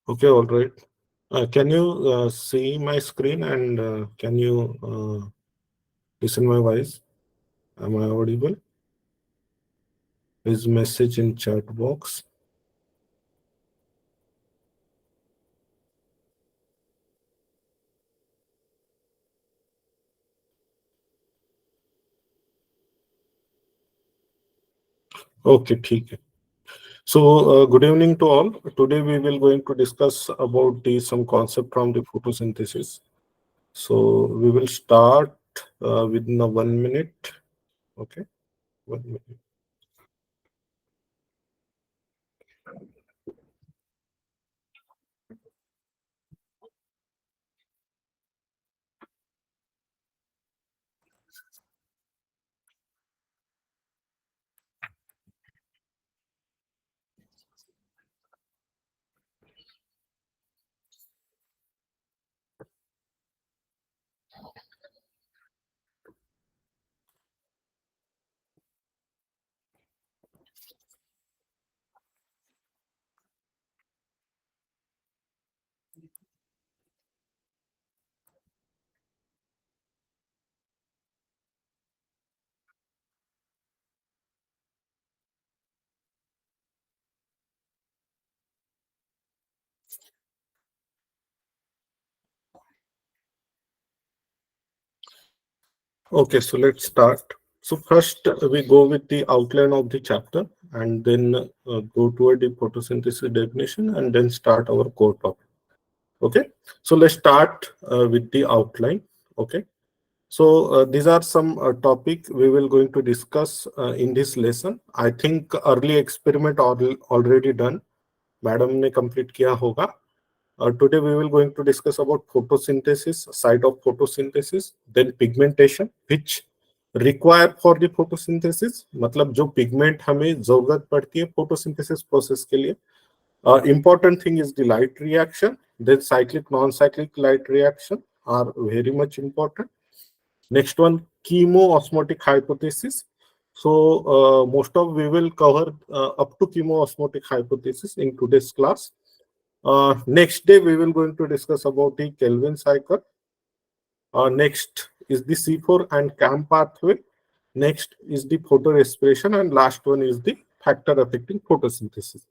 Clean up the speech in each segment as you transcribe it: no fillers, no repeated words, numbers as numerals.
Okay, all right. Can you see my screen and can you listen my voice? Am I audible? Is message in chat box? Okay, ठीक है. So, good evening to all. Today we will going to discuss about the some concept from the photosynthesis. So we will start within a 1 minute. Okay, 1 minute. Okay, so let's start. So first we go with the outline of the chapter and then go toward the photosynthesis definition and then start our core topic. Okay, so let's start with the outline. Okay, so these are some topic we will going to discuss in this lesson. I think early experiment already done. Madam ने complete किया होगा. Today we will going to discuss about photosynthesis, side of photosynthesis, then pigmentation, which require for the photosynthesis. मतलब जो pigment हमें जरूरत पड़ती है photosynthesis process के लिए. Important thing is the light reaction. Then cyclic, non-cyclic light reaction are very much important. Next one, chemoosmotic hypothesis. So most of we will cover up to chemoosmotic hypothesis in today's class. Next day we will going to discuss about the Kelvin cycle. Next is the C4 and CAM pathway. Next is the photorespiration, and last one is the factor affecting photosynthesis.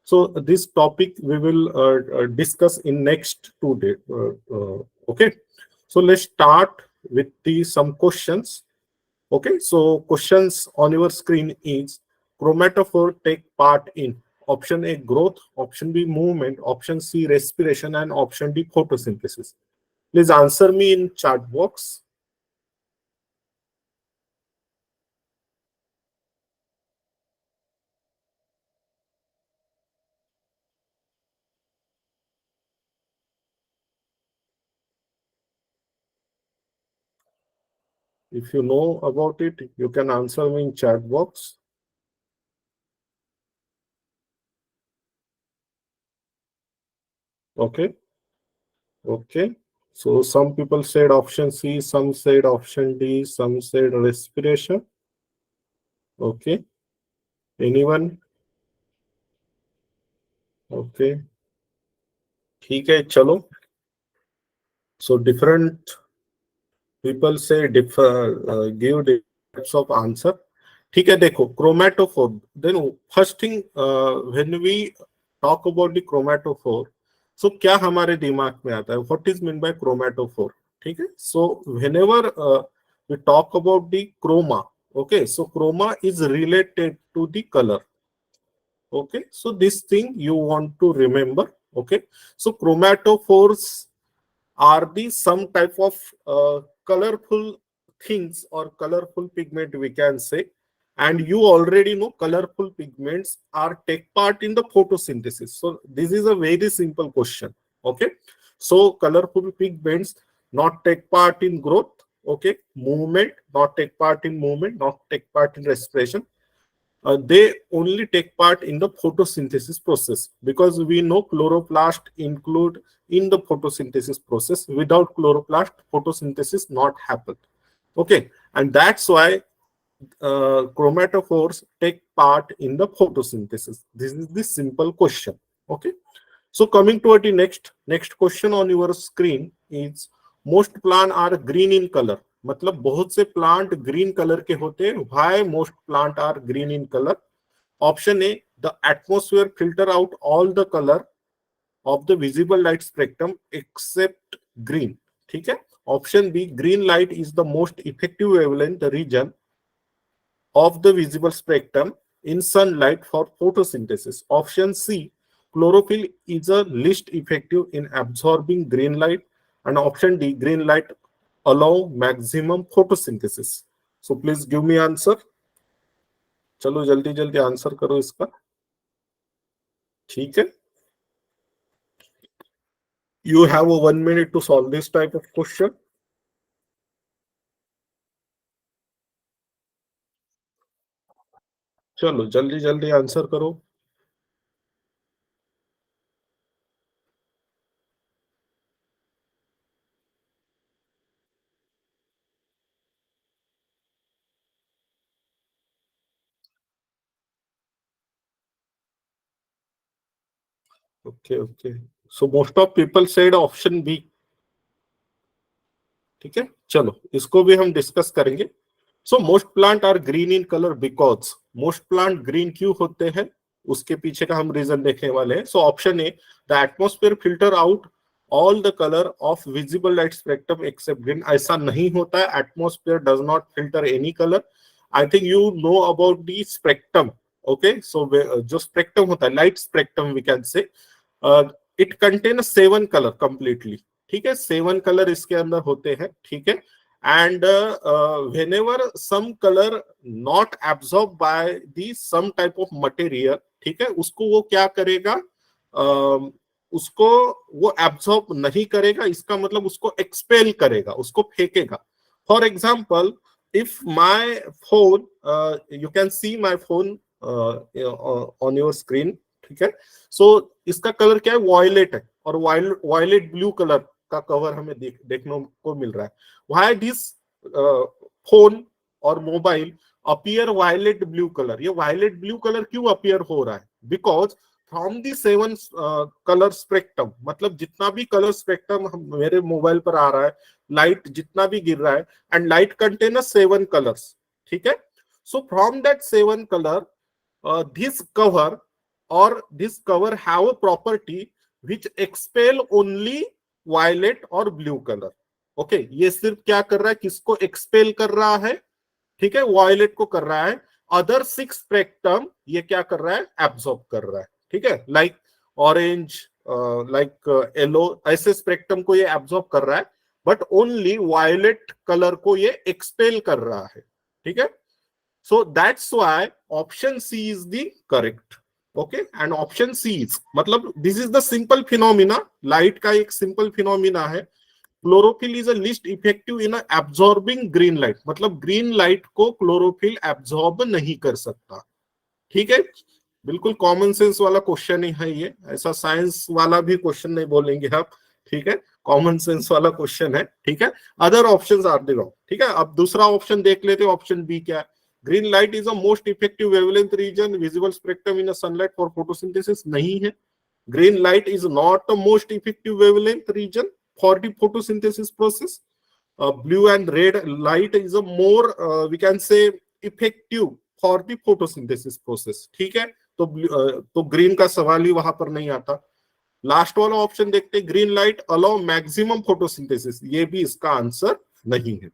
So this topic we will discuss in next 2 days. Okay, so let's start with the some questions. Okay, so questions on your screen is chromatophore take part in option A growth, option B movement, option C respiration, and option D photosynthesis. Please answer me in chat box. If you know about it, you can answer me in chat box. Okay. Okay. So some people said option C, some said option D, some said respiration. Okay. Anyone? Okay. ठीक है चलो. So different people say give different types of answer. ठीक है देखो chromatophore. Then first thing when we talk about the chromatophore, so क्या हमारे दिमाग में आता है? What is meant by chromatophore? ठीक है. So whenever we talk about the chroma, okay, so chroma is related to the color. Okay, so this thing you want to remember. Okay, so chromatophores are the some type of colorful things or colorful pigment we can say, and you already know colorful pigments are take part in the photosynthesis. So this is a very simple question. Okay, so colorful pigments not take part in growth. Okay, movement not take part in movement, not take part in respiration. They only take part in the photosynthesis process, because we know chloroplast include in the photosynthesis process. Without chloroplast, photosynthesis not happen. Okay, and that's why chromatophores take part in the photosynthesis. This is the simple question. Okay, So coming toward the next question on your screen is most plant are green in color. मतलब बहुत से plant green colour के होते हैं. Why most plant are green in color? Option A, the atmosphere filter out all the color of the visible light spectrum except green. ठीक है. Option B, green light is the most effective wavelength region of the visible spectrum in sunlight for photosynthesis. Option C, chlorophyll is the least effective in absorbing green light. And option D, green light allow maximum photosynthesis. So please give me answer. चलो जल्दी जल्दी answer करो इसका. ठीक है. You have a 1 minute to solve this type of question. चलो जल्दी जल्दी आंसर करो. Okay. So most of people said option B. ठीक है. चलो इसको भी हम डिस्कस करेंगे. So most plant are green in colour because most plant green क्यों होते हैं, उसके पीछे का हम रीजन देखने वाले हैं. So option A, the atmosphere filter out all the colour of visible light spectrum except green. ऐसा नहीं होता है. Atmosphere does not filter any colour. I think you know about the spectrum. Okay. So जो spectrum होता है, light spectrum we can say, it contain 7 colour completely. ठीक है. 7 colour इसके अंदर होते हैं. ठीक है. And whenever some color not absorbed by the some type of material, ठीक है, उसको वो क्या करेगा, उसको वो absorb नहीं करेगा. इसका मतलब उसको expel करेगा, उसको फेंकेगा. For example, if my phone, you can see my phone on your screen. ठीक है. So इसका कलर क्या है, वॉयलेट है, और वॉयलेट ब्लू कलर का कवर हमें देखने को मिल रहा है. Why this फोन और mobile appear violet blue colour? ये वायलेट ब्लू कलर क्यों अपीयर हो रहा है? Because from the 7 colour spectrum, मतलब जितना भी कलर स्पेक्ट्रम मेरे मोबाइल पर आ रहा है, लाइट जितना भी गिर रहा है, एंड लाइट कंटेन 7 कलर्स. ठीक है. So from that 7 colour this cover और this cover have a property which expel only violet और ब्लू कलर. ओके. ये सिर्फ क्या कर रहा है, किसको एक्सपेल कर रहा है? ठीक है, वायलेट को कर रहा है. अदर 6 स्पेक्ट्रम ये क्या कर रहा है, एब्सॉर्ब कर रहा है. ठीक है. लाइक ऑरेंज, लाइक येलो, ऐसे स्पेक्ट्रम को ये एब्सॉर्ब कर रहा है, बट ओनली वायलेट कलर को ये एक्सपेल कर रहा है. ठीक है. So that's why option C is the correct. Okay. And option C is, मतलब this is the simple phenomena. Light का एक सिंपल फिनोमिना है. Chlorophyll is a least effective in absorbing green light. मतलब ग्रीन लाइट को chlorophyll absorb नहीं कर सकता. ठीक है. बिल्कुल कॉमन सेंस वाला क्वेश्चन ही है ये. ऐसा साइंस वाला भी क्वेश्चन नहीं बोलेंगे आप. ठीक है. कॉमन सेंस वाला क्वेश्चन है. ठीक है. Other options are the wrong. ठीक है. अब दूसरा ऑप्शन देख लेते हैं. ऑप्शन बी क्या है? Green light is a most effective wavelength region visible spectrum in sunlight for photosynthesis. नहीं है. Green light is not the most effective wavelength region for the photosynthesis process. Blue and red light is a more we can say effective for the photosynthesis process. ठीक है. तो green का सवाल ही वहां पर नहीं आता. लास्ट वाला ऑप्शन देखते हैं, green light allow maximum photosynthesis. ये भी इसका आंसर नहीं है.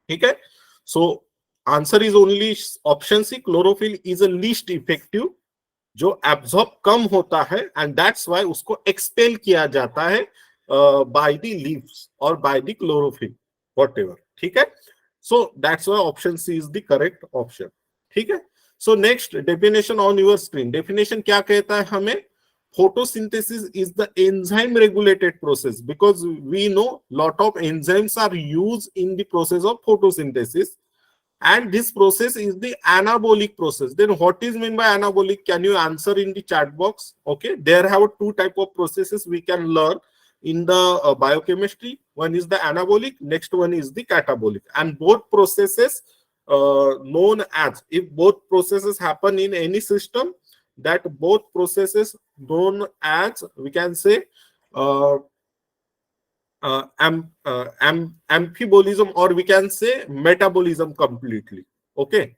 ठीक है. So answer is only option C, chlorophyll is a least effective, जो एब्सॉर्ब कम होता है, एंड दैट्स व्हाई उसको एक्सपेल किया जाता है by the leaves or by the chlorophyll, whatever. ठीक है. So that's why option C is the correct option. ठीक है. So next definition on your screen. Definition क्या कहता है हमें? Photosynthesis is the enzyme regulated process, because we know lot of enzymes are used in the process of photosynthesis, and this process is the anabolic process. Then what is meant by anabolic? Can you answer in the chat box? Okay. There have 2 type of processes we can learn in the biochemistry. One is the anabolic, next one is the catabolic, and both processes known as, if both processes happen in any system, that both processes known as, we can say, uh, amphibolism, or we can say metabolism completely. Okay,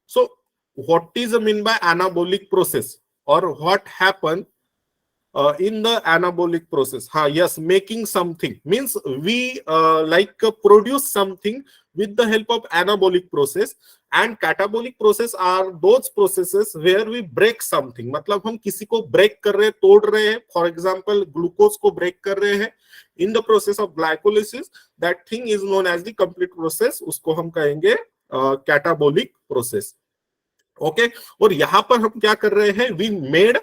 so what is mean by anabolic process, or what happen in the anabolic process? Yes, making something means we produce something with the help of anabolic process, and catabolic process are those processes where we break something. मतलब हम किसी को break कर रहे हैं, तोड़ रहे हैं, for example ग्लूकोज को break कर रहे हैं in the process of glycolysis, that thing is known as the complete process, उसको हम कहेंगे catabolic process. ओके, और यहां पर हम क्या कर रहे हैं, वी मेड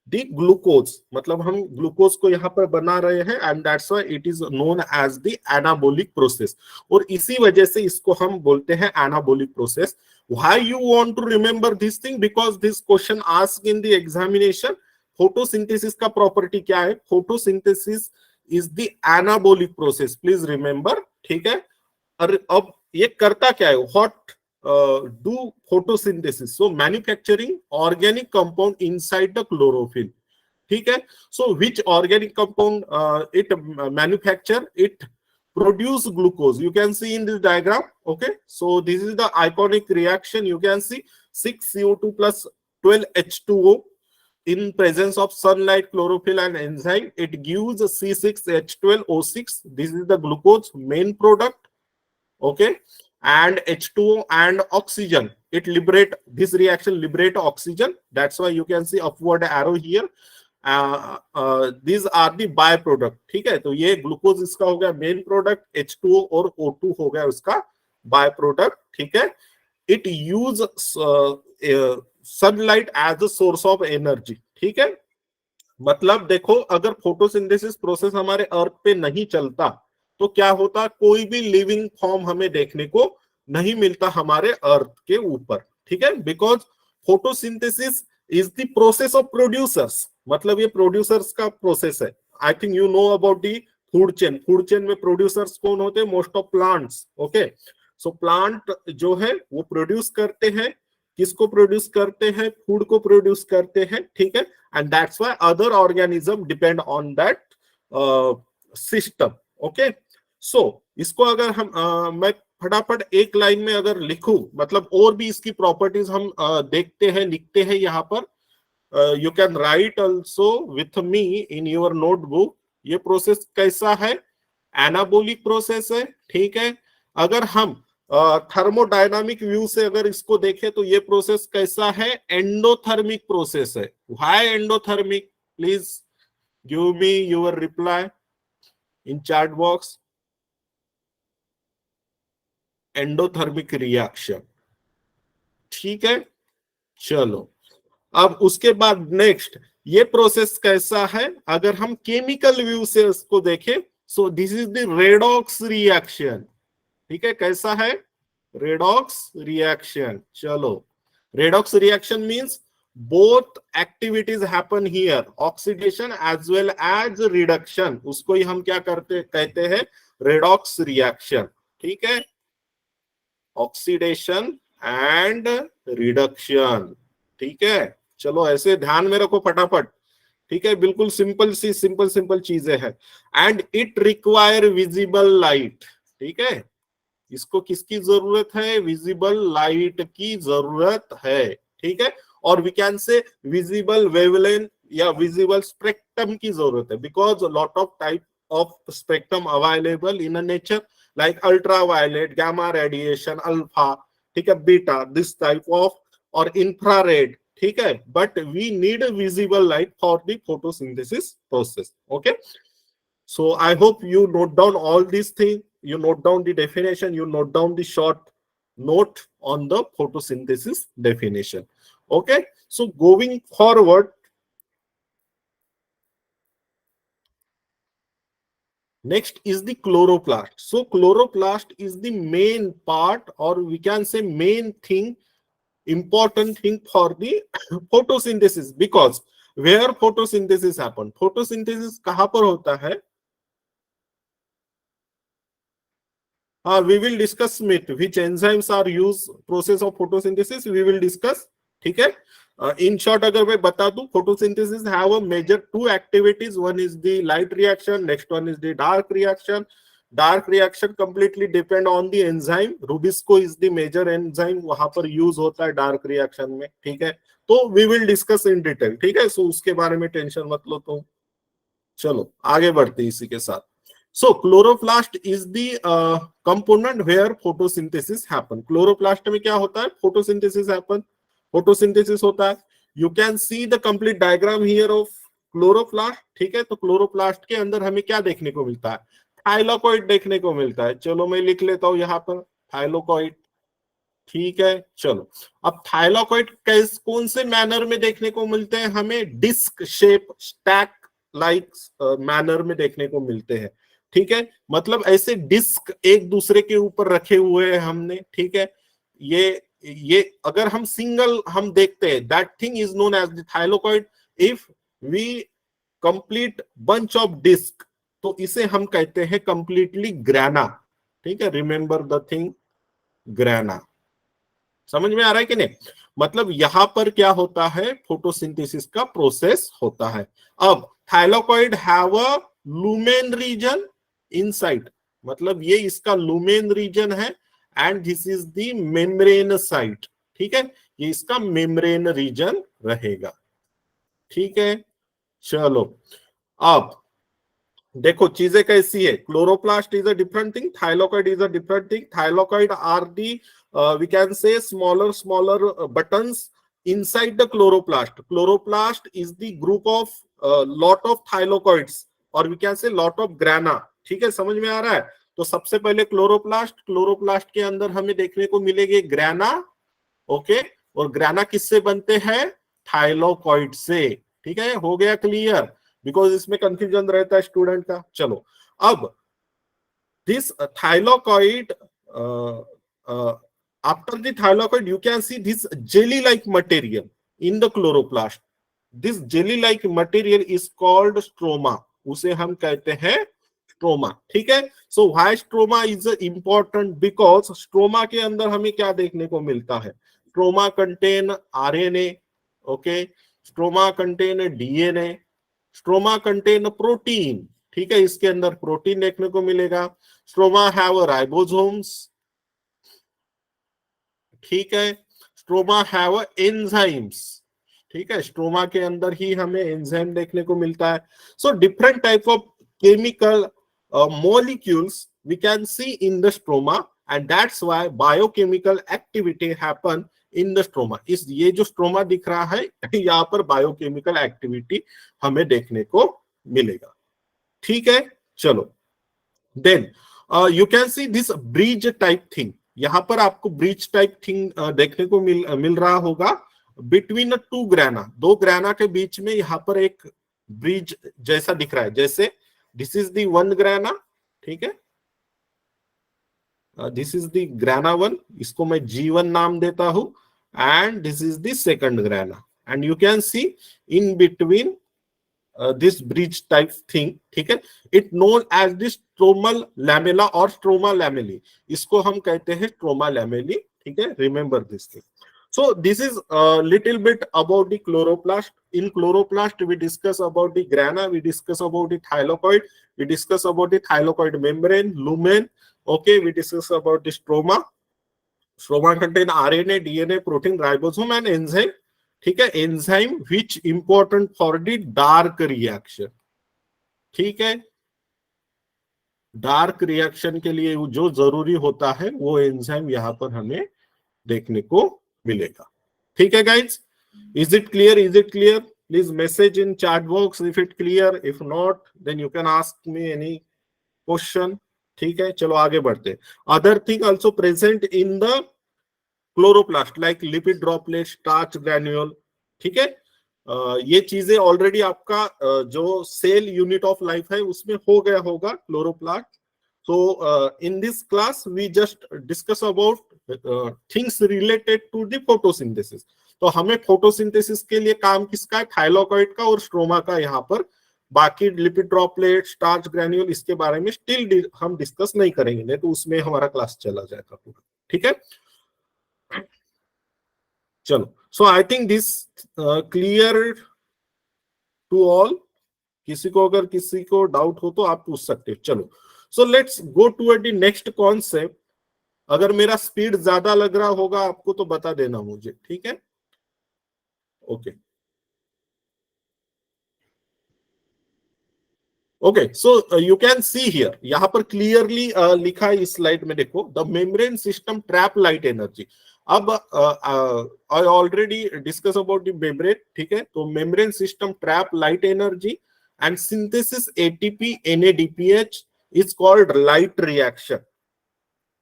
द ग्लूकोज, मतलब हम ग्लूकोज को यहां पर बना रहे हैं, and that's why it is known as the anabolic process, और इसी वजह से इसको हम बोलते हैं anabolic process. Why you want to remember this thing? Because this question asked in the examination. Photosynthesis का प्रॉपर्टी क्या है? Photosynthesis is the anabolic process, please remember. ठीक है, और अब ये करता क्या है? What do photosynthesis, so manufacturing organic compound inside the chlorophyll. ठीक है, so which organic compound it manufacture? It produce glucose. You can see in this diagram. Okay, so this is the iconic reaction. You can see 6CO2 plus 12H2O in presence of sunlight, chlorophyll and enzyme. It gives C6H12O6. This is the glucose main product. Okay, and H2O and oxygen, it liberate, this reaction liberate oxygen. That's why you can see upward arrow here. These are the byproduct. ठीक है, तो ये glucose इसका हो गया main product, H2O और O2 हो गया उसका बाय प्रोडक्ट. ठीक है, it use sunlight as a source of energy. ठीक है, मतलब देखो, अगर फोटोसिंथेसिस प्रोसेस हमारे अर्थ पे नहीं चलता तो क्या होता? कोई भी लिविंग फॉर्म हमें देखने को नहीं मिलता हमारे अर्थ के ऊपर. ठीक है, because photosynthesis is the process of producers, मतलब ये प्रोड्यूसर्स का प्रोसेस है. आई think you know about the food chain. Food chain में प्रोड्यूसर्स कौन होते हैं? Most of plants. Okay, so plant जो है वो प्रोड्यूस करते हैं. किसको प्रोड्यूस करते हैं? फूड को प्रोड्यूस करते हैं. ठीक है, and that's why other organism depend on that system. Okay, so इसको अगर हम मैं फटाफट एक लाइन में अगर लिखूं, मतलब और भी इसकी प्रॉपर्टीज हम देखते हैं, लिखते हैं यहाँ पर. You can write also with me in your notebook. ये प्रोसेस कैसा है? एनाबोलिक प्रोसेस है. ठीक है, अगर हम थर्मोडायनामिक व्यू से अगर इसको देखें तो ये प्रोसेस कैसा है? एंडोथर्मिक प्रोसेस है. Why endothermic? Please give me your reply in chat box. Endothermic reaction. ठीक है, चलो अब उसके बाद नेक्स्ट ये प्रोसेस कैसा है? अगर हम केमिकल व्यू से इसको देखें, so this is the redox reaction. ठीक है, कैसा है? Redox reaction. चलो, redox reaction means both activities happen here, oxidation as well as reduction. उसको ही हम क्या कहते हैं? Redox reaction. ठीक है, ऑक्सीडेशन एंड रिडक्शन. ठीक है, चलो ऐसे ध्यान में रखो फटाफट. ठीक है, बिल्कुल सिंपल चीजें हैं. And it require visible light. ठीक है, इसको किसकी जरूरत है? विजिबल लाइट की जरूरत है. ठीक है, और we can say visible wavelength या विजिबल स्पेक्ट्रम की जरूरत है, because lot of type of spectrum available in nature, like ultraviolet, gamma radiation, alpha, ठीक है, beta, this type of, or infrared. ठीक है, but we need a visible light for the photosynthesis process. Okay, so I hope you note down all these things. You note down the definition, you note down the short note on the photosynthesis definition. Okay, so going forward, next is the chloroplast. So chloroplast is the main part, or we can say main thing, important thing for the photosynthesis. Because where photosynthesis happen? Photosynthesis कहां पर होता है? We will discuss with which enzymes are used process of photosynthesis. We will discuss. ठीक है, in short अगर मैं बता दूं, photosynthesis have a major two activities, one is the light reaction, next one is the dark reaction. Dark reaction completely depend on the enzyme, rubisco is the major enzyme, वहां पर use होता है dark reaction में. ठीक है, तो we will discuss in detail. ठीक है, सो उसके बारे में टेंशन मत लो. तो चलो आगे बढ़ते इसी के साथ. So chloroplast is the component where photosynthesis happen. Chloroplast में क्या होता है? फोटोसिंथेसिस हैपन, फोटोसिंथेसिस होता है. You can see the complete diagram here of chloroplast. ठीक है, तो क्लोरोप्लास्ट के अंदर हमें क्या देखने को मिलता है? थाइलाकोइड देखने को मिलता है. चलो मैं लिख लेता हूं यहाँ पर थाइलाकोइड. ठीक है, चलो अब थाइलाकोइड कौन से मैनर में देखने को मिलते हैं? हमें disc shape, stack like manner में देखने को मिलते हैं. ठीक है, मतलब ऐसे डिस्क एक दूसरे के ऊपर रखे हुए हैं हमने. ठीक है, ये अगर हम सिंगल हम देखते हैं, that thing is known as the thylakoid. If we complete bunch of disc, तो इसे हम कहते हैं कंप्लीटली ग्राना. ठीक है, रिमेंबर द थिंग ग्राना. समझ में आ रहा है कि नहीं? मतलब यहां पर क्या होता है? फोटोसिंथेसिस का प्रोसेस होता है. अब thylakoid have a lumen region inside, मतलब ये इसका लुमेन रीजन है, and this is the membrane site. ठीक है, ये इसका मेम्ब्रेन रीजन रहेगा. ठीक है, चलो अब देखो चीजें कैसी है. Chloroplast is a different thing, thylakoid is a different thing. Thylakoid are the we can say smaller buttons inside the chloroplast. Chloroplast is the group of lot of thylakoids, or we can say lot of grana. ठीक है, समझ में आ रहा है? तो सबसे पहले chloroplast के अंदर हमें देखने को मिलेंगे ग्राना. ओके, और ग्राना किससे बनते हैं? थाइलाकोइड से. ठीक है, हो गया क्लियर? बिकॉज इसमें कंफ्यूजन रहता है स्टूडेंट का. चलो अब this thylakoid, after the thylakoid you can see this jelly like material in the chloroplast. This jelly like material is called stroma. उसे हम कहते हैं स्ट्रोमा. ठीक है, so why stroma is important? Because stroma के अंदर हमें क्या देखने को मिलता है? Stroma contain RNA. Okay, stroma contain DNA, stroma contain protein. ठीक है, इसके अंदर प्रोटीन देखने को मिलेगा. Stroma have ribosomes. ठीक है, स्ट्रोमा हैव एंजाइम्स. ठीक है, स्ट्रोमा के अंदर ही हमें एंजाइम देखने को मिलता है. So different type of chemical molecules we can see in the stroma, and that's why biochemical activity happen in the stroma. इस ये जो स्ट्रोमा दिख रहा है यहाँ पर बायोकेमिकल एक्टिविटी हमें देखने को मिलेगा. ठीक है, चलो then you can see this bridge type thing. यहाँ पर आपको ब्रिज टाइप थिंग देखने को मिल रहा होगा बिटवीन टू ग्राना. दो ग्राना के बीच में यहाँ पर एक ब्रिज जैसा दिख रहा है. जैसे this is the one grana. ठीक है, this is the grana one, इसको मैं G1 नाम देता हूं, and this is the second grana, and you can see in between this bridge type thing. ठीक है, it known as this stromal lamella और स्ट्रोमा लैमेली. इसको हम कहते हैं स्ट्रोमा लैमेली. ठीक है, remember this thing. So this is a little bit about the chloroplast. In chloroplast, we discuss about the grana, we discuss about the thylakoid, we discuss about the thylakoid membrane, lumen. Okay, we discuss about the stroma. Stroma contain RNA, DNA, protein, ribosome, and enzyme. ठीक है, enzyme which important for the dark reaction. ठीक है, dark reaction के लिए जो जरूरी होता है वो एंजाइम यहाँ पर हमें देखने को मिलेगा. ठीक है guys, is it clear? Is it clear? Please message in chat box if it clear. If not then you can ask me any question. ठीक है, चलो आगे बढ़ते. Other thing also present in the chloroplast like lipid droplet, starch granule. ठीक है, ये चीजें already आपका जो सेल यूनिट ऑफ लाइफ है उसमें हो गया होगा chloroplast. So in this class we just discuss about things related to the photosynthesis. तो हमें फोटोसिंथेसिस के लिए काम किसका है? थाइलाकोइड का और स्ट्रोमा का. यहाँ पर बाकी लिपिड ड्रॉपलेट, स्टार्च ग्रैन्यूल, इसके बारे में स्टिल हम डिस्कस नहीं करेंगे, नहीं तो उसमें हमारा क्लास चला जाएगा पूरा. ठीक है, चलो so I think this clear to all. किसी को डाउट हो तो आप पूछ सकते हो. चलो, so let's go toward the next concept. अगर मेरा स्पीड ज्यादा लग रहा होगा आपको तो बता देना मुझे, ठीक है? Okay. Okay, so you can see here, यहाँ पर क्लियरली लिखा है इस स्लाइड में, देखो, the membrane system trap light energy. अब I already discuss about the membrane, ठीक है? तो membrane system trap light energy and synthesis ATP NADPH is called light reaction.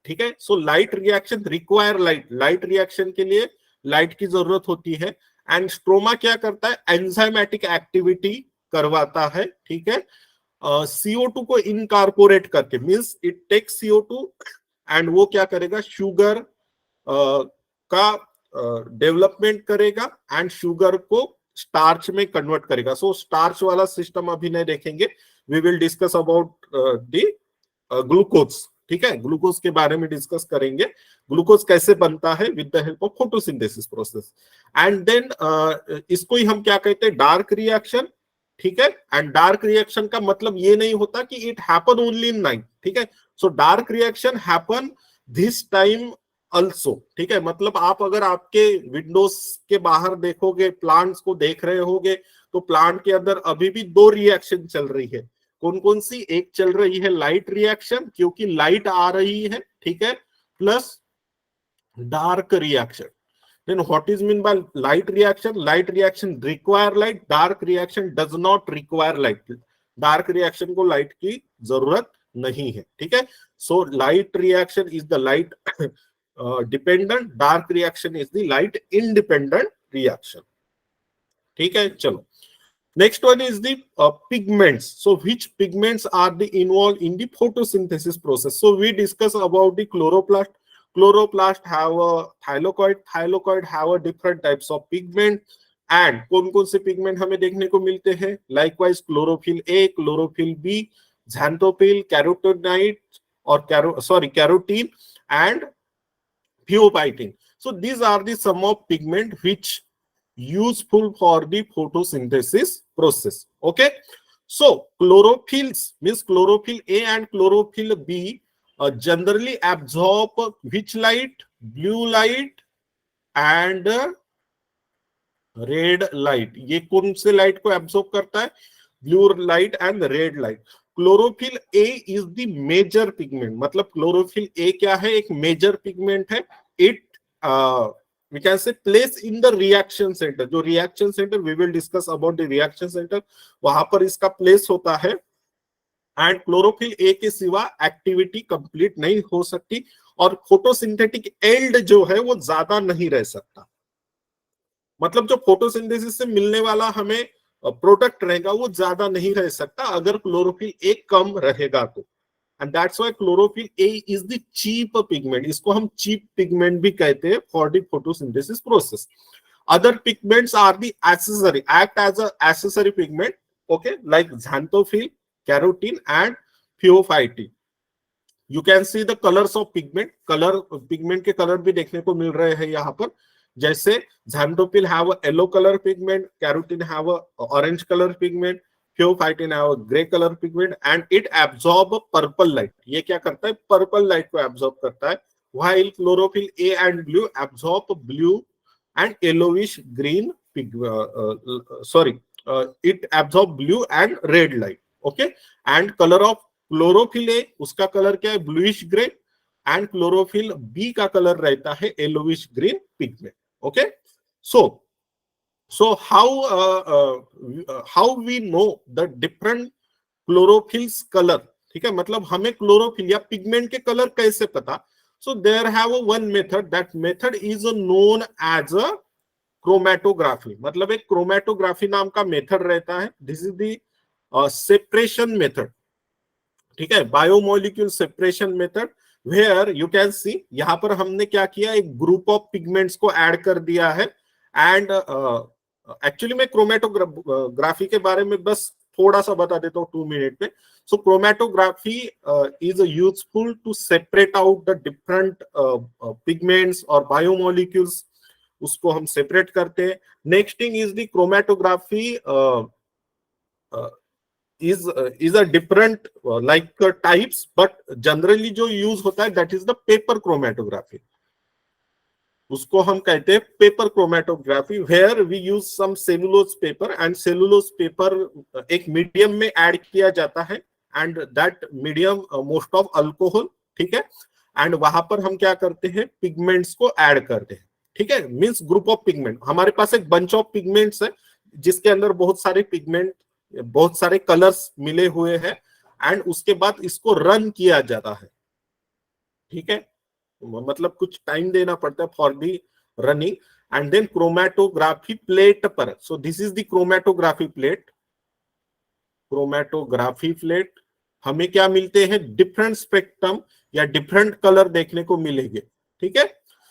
ठीक है? सो light reaction require light. Light reaction के लिए light की जरूरत होती है. एंड स्ट्रोमा क्या करता है? एंजाइमेटिक एक्टिविटी करवाता है, ठीक है? CO2 को इनकारपोरेट करके, means it takes CO2 and वो क्या करेगा? शुगर का डेवलपमेंट करेगा एंड शुगर को स्टार्च में कन्वर्ट करेगा. सो स्टार्च वाला सिस्टम अभी नहीं देखेंगे. We will discuss about the glucose. ठीक है? ग्लूकोज के बारे में डिस्कस करेंगे. ग्लूकोज कैसे बनता है with the help of photosynthesis process. And then इसको ही हम क्या कहते हैं? Dark reaction. ठीक है? एंड डार्क रिएक्शन का मतलब ये नहीं होता कि it happen only in night. ठीक है? So dark reaction happen this time also. ठीक है? मतलब आप अगर आपके विंडोज के बाहर देखोगे, प्लांट्स को देख रहे होगे, तो प्लांट के अंदर अभी भी दो रिएक्शन चल रही है. कौन कौन सी? एक चल रही है लाइट रिएक्शन, क्योंकि लाइट आ रही है, ठीक है, plus dark reaction. Then what is mean by light reaction? Light reaction require light. Dark reaction does not require light. Dark reaction को light की जरूरत नहीं है. ठीक है? So light reaction is the light dependent. Dark reaction is the light independent reaction. ठीक है? चलो. Next one is the pigments. So which pigments are the involved in the photosynthesis process? So we discuss about the chloroplast. Chloroplast have a thylakoid. Thylakoid have a different types of pigment. And कौन कौन से pigment हमें देखने को मिलते हैं? Likewise, chlorophyll A, chlorophyll B, xanthophyll, carotenoid और carotene and pheopitin. So these are the some of pigment which useful for the photosynthesis process. Okay, so chlorophylls means chlorophyll A and chlorophyll B generally absorb which light? Blue light and red light. ये कौन से light को absorb करता है? Blue light and red light. Chlorophyll A is the major pigment. मतलब chlorophyll A क्या है? एक मेजर पिगमेंट है. It we can say place in the reaction center. जो reaction center, we will discuss about the reaction center, वहां पर इसका place होता है. एंड क्लोरोफिल ए के सिवा एक्टिविटी कंप्लीट नहीं हो सकती और फोटोसिंथेटिक एल्ड जो है वो ज्यादा नहीं रह सकता. मतलब जो फोटोसिंथेसिस से मिलने वाला हमें प्रोडक्ट रहेगा वो ज्यादा नहीं रह सकता अगर क्लोरोफिल ए कम रहेगा तो. And that's why chlorophyll A is the cheap pigment. इसको हम cheap pigment भी कहते हैं for the photosynthesis process. Other pigments are the accessory, act as a accessory pigment, okay, like xanthophyll, carotene and pheophytin. You can see the colors of pigment. Color pigment के color भी देखने को मिल रहे हैं यहाँ पर. जैसे xanthophyll have a yellow color pigment, carotene have a orange color pigment, pheophytin have a gray color pigment and it absorb purple light. ये क्या करता है? पर्पल लाइट को एब्जॉर्ब करता है. while chlorophyll A and blue absorb blue and yellowish green it absorb blue and red light. Okay, and color of chlorophyll A, उसका colour क्या है? bluish gray and chlorophyll B का colour रहता है yellowish green pigment. Okay, so how we know the different chlorophylls color? ठीक है? मतलब हमें क्लोरोफिल या पिगमेंट के कलर कैसे पता? So there have a one method. That method is known as a chromatography. मतलब एक क्रोमेटोग्राफी नाम का मेथड रहता है. This is the separation method. ठीक है? Biomolecule separation method. Where you can see, यहाँ पर हमने क्या किया? एक ग्रुप ऑफ पिगमेंट्स को ऐड कर दिया है. एंड एक्चुअली मैं क्रोमेटोग्राफी के बारे में बस थोड़ा सा बता देता हूँ 2 मिनट में. So chromatography is useful to separate out the different pigments और बायोमोलिक्यूल्स उसको हम सेपरेट करते हैं। Next thing is the chromatography is a different like types, but generally जो यूज होता है that is the paper chromatography. उसको हम कहते हैं paper chromatography, where we use some cellulose paper, and cellulose paper एक मीडियम में ऐड किया जाता है, and that medium most of alcohol, ठीक है, एंड वहां पर हम क्या करते हैं, पिगमेंट्स को ऐड करते हैं, ठीक है, मींस ग्रुप ऑफ पिगमेंट। हमारे पास एक बंच ऑफ पिगमेंट्स है जिसके अंदर बहुत सारे पिगमेंट, बहुत सारे कलर्स मिले हुए हैं, एंड उसके बाद इसको रन किया जाता है, ठीक है, मतलब कुछ टाइम देना पड़ता है for the running, and then chromatography plate पर, so this is the chromatography plate. Chromatography plate हमें क्या मिलते हैं, डिफरेंट स्पेक्ट्रम या डिफरेंट कलर देखने को मिलेंगे, ठीक है।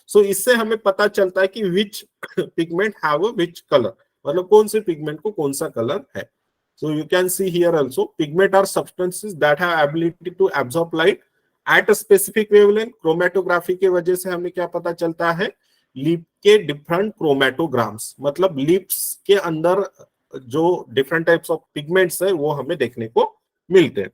सो इससे हमें पता चलता है कि which pigment have which colour, मतलब कौन से पिगमेंट को कौन सा कलर है। So you can see here also pigment are substances that have ability to absorb light at a specific wavelength. Chromatography के वजह से हमें क्या पता चलता है, लीप के डिफरेंट क्रोमेटोग्राम्स, मतलब लीप्स के अंदर जो डिफरेंट टाइप्स ऑफ पिगमेंट्स है वो हमें देखने को मिलते हैं,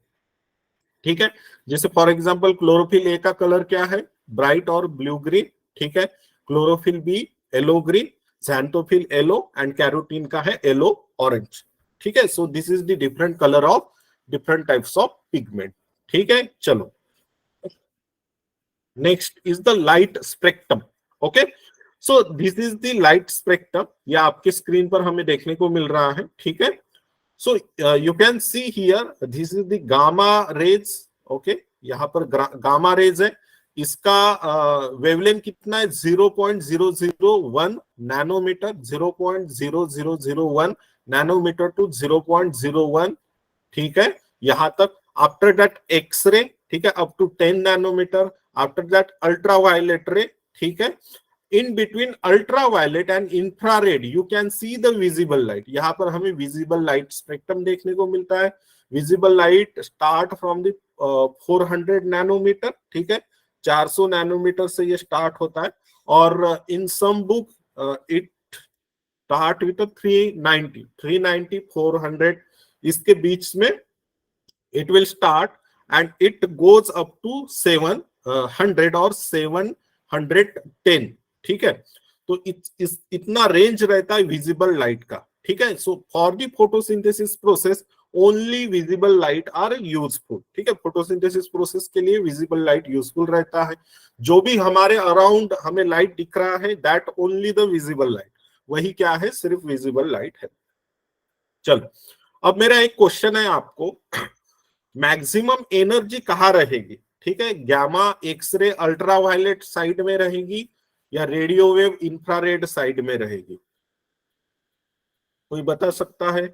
ठीक है। जैसे फॉर एग्जांपल क्लोरोफिल ए का कलर क्या है, ब्राइट और ब्लू ग्रीन, ठीक है। Chlorophyll B yellow green, xanthophyll yellow, and carotene का है येलो ऑरेंज, ठीक है। So this is the different colour of different types of pigment, ठीक है। चलो next is the light spectrum, okay. So this is the light spectrum, या आपके screen पर हमें देखने को मिल रहा है, ठीक है। So you can see here this is the gamma rays, okay, यहाँ पर गामा रेज है, इसका वेवलेंथ कितना है, 0.001 नैनोमीटर, 0.0001 नैनोमीटर टू 0.01, ठीक है, यहां तक। आफ्टर दैट एक्सरे, ठीक है, up to 10 nanometre, after that ultraviolet ray, ठीक है। In between ultraviolet and infrared you can see the visible light, यहाँ पर हमें विजिबल लाइट स्पेक्ट्रम देखने को मिलता है। Visible light start from the 400 nanometre, ठीक है, 400 नैनोमीटर से ये स्टार्ट होता है, और in some book it start with 390 400, इसके बीच में it will start and it goes up to 700 और 710, ठीक है। तो इतना रेंज रहता है विजिबल लाइट का, ठीक है। So for the photosynthesis process only visible light are useful, ठीक है। फोटोसिंथेसिस प्रोसेस के लिए विजिबल लाइट यूजफुल रहता है। जो भी हमारे अराउंड हमें लाइट दिख रहा है that only the visible light, वही क्या है, सिर्फ विजिबल लाइट है। चलो अब मेरा एक क्वेश्चन है आपको, मैक्सिमम एनर्जी कहाँ रहेगी, ठीक है, गामा एक्सरे अल्ट्रावायलेट साइड में रहेगी या रेडियो वेव इंफ्रारेड साइड में रहेगी, कोई बता सकता है?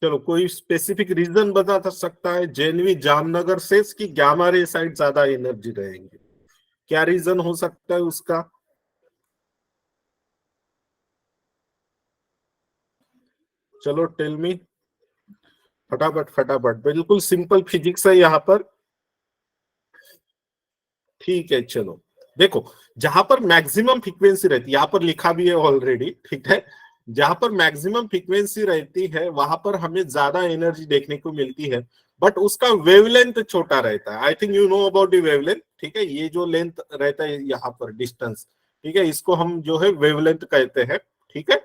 चलो कोई स्पेसिफिक रीजन बता सकता है, जेएनवी जामनगर से कि गामा रे साइड ज्यादा एनर्जी रहेंगे, क्या रीजन हो सकता है उसका? चलो टेल मी, फटाफट फटाफट, बिल्कुल सिंपल फिजिक्स है यहाँ पर, ठीक है। चलो देखो, जहां पर मैक्सिमम फ्रीक्वेंसी रहती है, यहाँ पर लिखा भी है ऑलरेडी, ठीक है, जहां पर मैक्सिमम फ्रीक्वेंसी रहती है वहां पर हमें ज्यादा एनर्जी देखने को मिलती है, बट उसका वेवलेंथ छोटा रहता है। आई think you know about the wavelength, ठीक है, ये जो लेंथ रहता है यहाँ पर डिस्टेंस, ठीक है, इसको हम जो है वेवलेंथ कहते हैं, ठीक है।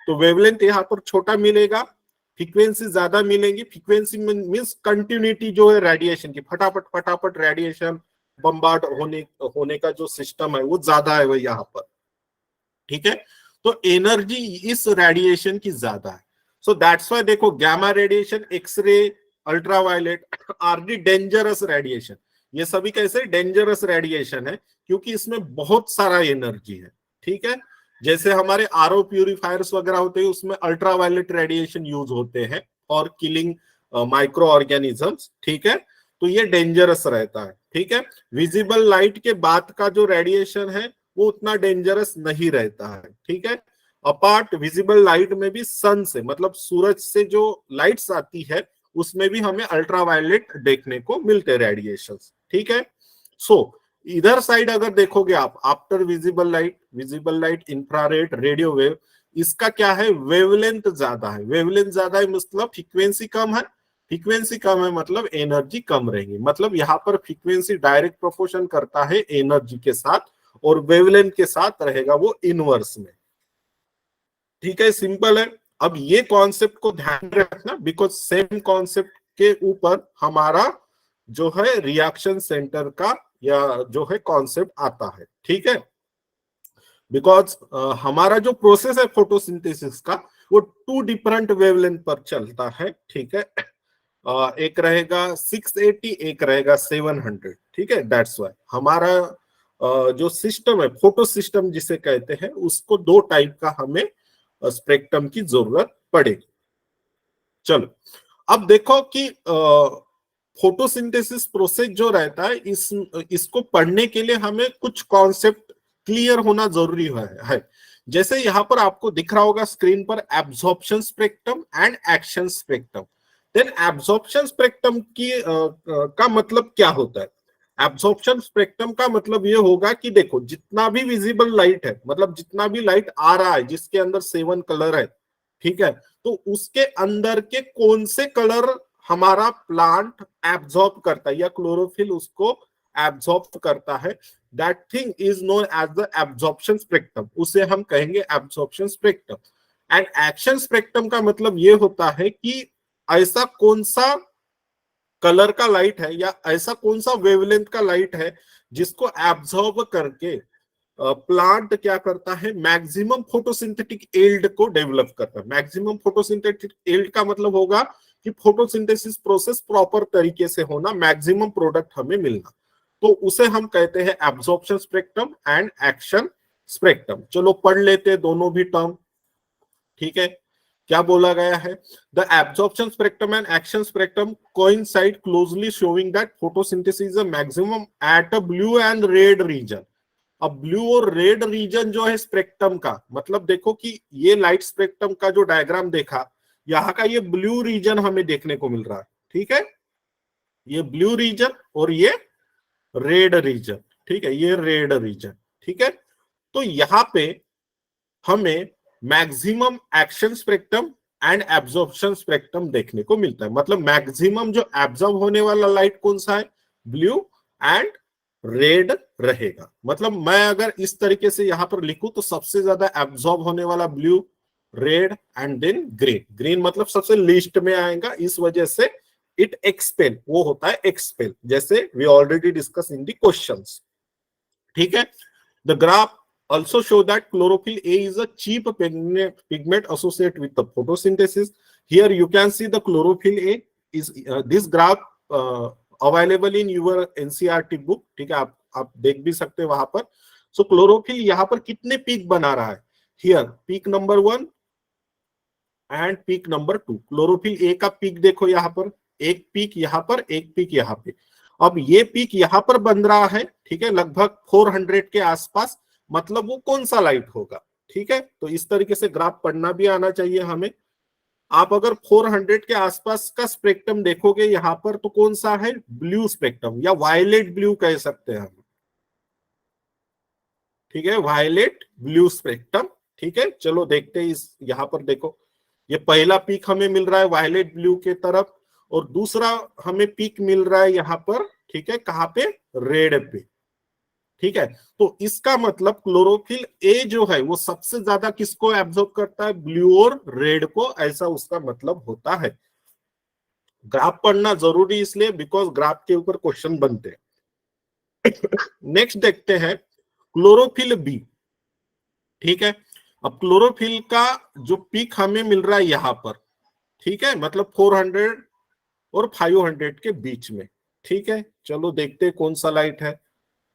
तो वेवलेंथ यहाँ पर छोटा मिलेगा, फ्रीक्वेंसी ज्यादा मिलेंगी। फ्रीक्वेंसी मीन्स कंटिन्यूटी जो है रेडिएशन की, फटाफट फटाफट रेडिएशन बम्बार्ड होने का जो सिस्टम है वो ज्यादा है वही यहाँ पर, ठीक है। तो एनर्जी इस रेडिएशन की ज्यादा है। सो दैट्स व्हाई देखो, gamma radiation, X-ray, ultraviolet are the dangerous radiation, ये सभी कैसे डेंजरस रेडिएशन है, क्योंकि इसमें बहुत सारा एनर्जी है, ठीक है। जैसे हमारे आरओ प्यूरिफायर्स वगैरह होते हैं, उसमें अल्ट्रावायलेट रेडिएशन यूज होते हैं फॉर किलिंग माइक्रो ऑर्गेनिजम्स, ठीक है। तो ये डेंजरस रहता है, ठीक है। विजिबल लाइट के बाद का जो रेडिएशन है वो उतना डेंजरस नहीं रहता है, ठीक है। अपार्ट विजिबल लाइट में भी सन से, मतलब सूरज से जो लाइट्स आती है उसमें भी हमें अल्ट्रावायलेट देखने को मिलते हैं रेडिएशंस, ठीक है। सो इधर साइड अगर देखोगे आप, after visible light, infrared, radio wave, इसका क्या है, वेवलेंथ ज्यादा है। वेवलेंथ ज्यादा है मतलब फ्रीक्वेंसी कम है, फ्रीक्वेंसी कम है मतलब एनर्जी कम रहेगी। मतलब यहाँ पर फ्रीक्वेंसी डायरेक्ट प्रोपोर्शन करता है एनर्जी के साथ, और वेवलेंथ के साथ रहेगा वो इनवर्स में, ठीक है। सिंपल है। अब ये कॉन्सेप्ट को ध्यान रखना, बिकॉज सेम कॉन्सेप्ट के ऊपर हमारा जो है रिएक्शन सेंटर का या जो है कॉन्सेप्ट आता है, ठीक है। बिकॉज हमारा जो प्रोसेस है फोटोसिंथेसिस का, वो 2 डिफरेंट वेवलेंथ पर चलता है, ठीक है। एक रहेगा 680, एक रहेगा 700, ठीक है। दैट्स वाई हमारा जो सिस्टम है, फोटो सिस्टम जिसे कहते हैं, उसको 2 टाइप का हमें स्पेक्ट्रम की जरूरत पड़ेगी। चलो अब देखो कि फोटोसिंथेसिस प्रोसेस जो रहता है, इसको पढ़ने के लिए हमें कुछ कॉन्सेप्ट क्लियर होना जरूरी है। जैसे यहाँ पर आपको दिख रहा होगा स्क्रीन पर, absorption spectrum and action spectrum. Then absorption spectrum की का मतलब क्या होता है? एब्जॉर्प्शन स्पेक्ट्रम का मतलब ये होगा कि देखो, जितना भी विजिबल लाइट है, मतलब जितना भी लाइट आ रहा है जिसके अंदर 7 कलर है, ठीक है, तो उसके अंदर के कौन से कलर हमारा प्लांट एब्जॉर्ब करता है या क्लोरोफिल उसको एब्जॉर्ब करता है, that thing is known as the absorption spectrum. उसे हम कहेंगे absorption spectrum. And action spectrum का मतलब ये होता है कि ऐसा कौन सा कलर का लाइट है या ऐसा कौन सा वेवलेंथ का लाइट है जिसको एब्जॉर्ब करके प्लांट क्या करता है, मैक्सिमम फोटोसिंथेटिक यील्ड को डेवलप करता है। मैक्सिमम फोटोसिंथेटिक यील्ड का मतलब होगा कि फोटोसिंथेसिस प्रोसेस प्रॉपर तरीके से होना, मैक्सिमम प्रोडक्ट हमें मिलना, तो उसे हम कहते हैं absorption spectrum and action spectrum. चलो पढ़ लेते दोनों भी टर्म, ठीक है। क्या बोला गया है? The absorption spectrum and action spectrum coincide closely showing that photosynthesis is a maximum at a blue and red region. अब ब्लू और रेड रीजन जो है स्पेक्ट्रम का, मतलब देखो कि ये लाइट स्पेक्ट्रम का जो डायग्राम देखा, यहाँ का ये ब्लू रीजन हमें देखने को मिल रहा है, ठीक है। ये ब्लू रीजन और ये रेड रीजन, ठीक है, ये रेड रीजन, ठीक है। तो यहाँ पे हमें maximum action spectrum and absorption spectrum देखने को मिलता है। मतलब मैक्सिमम जो एब्जॉर्ब होने वाला लाइट कौन सा है, ब्लू एंड रेड रहेगा। मतलब मैं अगर इस तरीके से यहां पर लिखूं तो सबसे ज्यादा एब्जॉर्ब होने वाला blue, red and then green. Green मतलब सबसे लिस्ट में आएगा, इस वजह से इट एक्सपेल, वो होता है एक्सपेल, जैसे we already discuss in the questions, ठीक है। The graph also show that chlorophyll A is a cheap pigment associated with the photosynthesis. Here you can see the chlorophyll A is this graph available in your NCERT book, ठीक है, आप देख भी सकते हैं वहां पर। सो क्लोरोफिल यहाँ पर कितने पीक बना रहा है? Here peak number 1 and peak number 2। Chlorophyll A का पीक देखो यहाँ पर, एक पीक यहाँ पर, एक पीक यहाँ पे। अब ये पीक यहाँ पर बन रहा है, ठीक है, लगभग 400 के आसपास। मतलब वो कौन सा लाइट होगा, ठीक है। तो इस तरीके से ग्राफ पढ़ना भी आना चाहिए हमें। आप अगर 400 के आसपास का स्पेक्ट्रम देखोगे यहाँ पर, तो कौन सा है, ब्लू स्पेक्ट्रम या वायलेट ब्लू कह सकते हैं हम, ठीक है, वायलेट ब्लू स्पेक्ट्रम, ठीक है। चलो देखते हैं, इस यहाँ पर देखो, ये पहला पीक हमें मिल रहा है वायलेट ब्लू के तरफ, और दूसरा हमें पीक मिल रहा है यहाँ पर, ठीक है, कहाँ पे, रेड पे, ठीक है। तो इसका मतलब क्लोरोफिल ए जो है वो सबसे ज्यादा किसको एब्जॉर्ब करता है, ब्लू और रेड को, ऐसा उसका मतलब होता है। ग्राफ पढ़ना जरूरी इसलिए बिकॉज ग्राफ के ऊपर क्वेश्चन बनते हैं। नेक्स्ट देखते हैं क्लोरोफिल बी, ठीक है। अब क्लोरोफिल का जो पीक हमें मिल रहा है यहां पर, ठीक है, मतलब 400 और 500 के बीच में, ठीक है। चलो देखते हैं कौन सा लाइट है।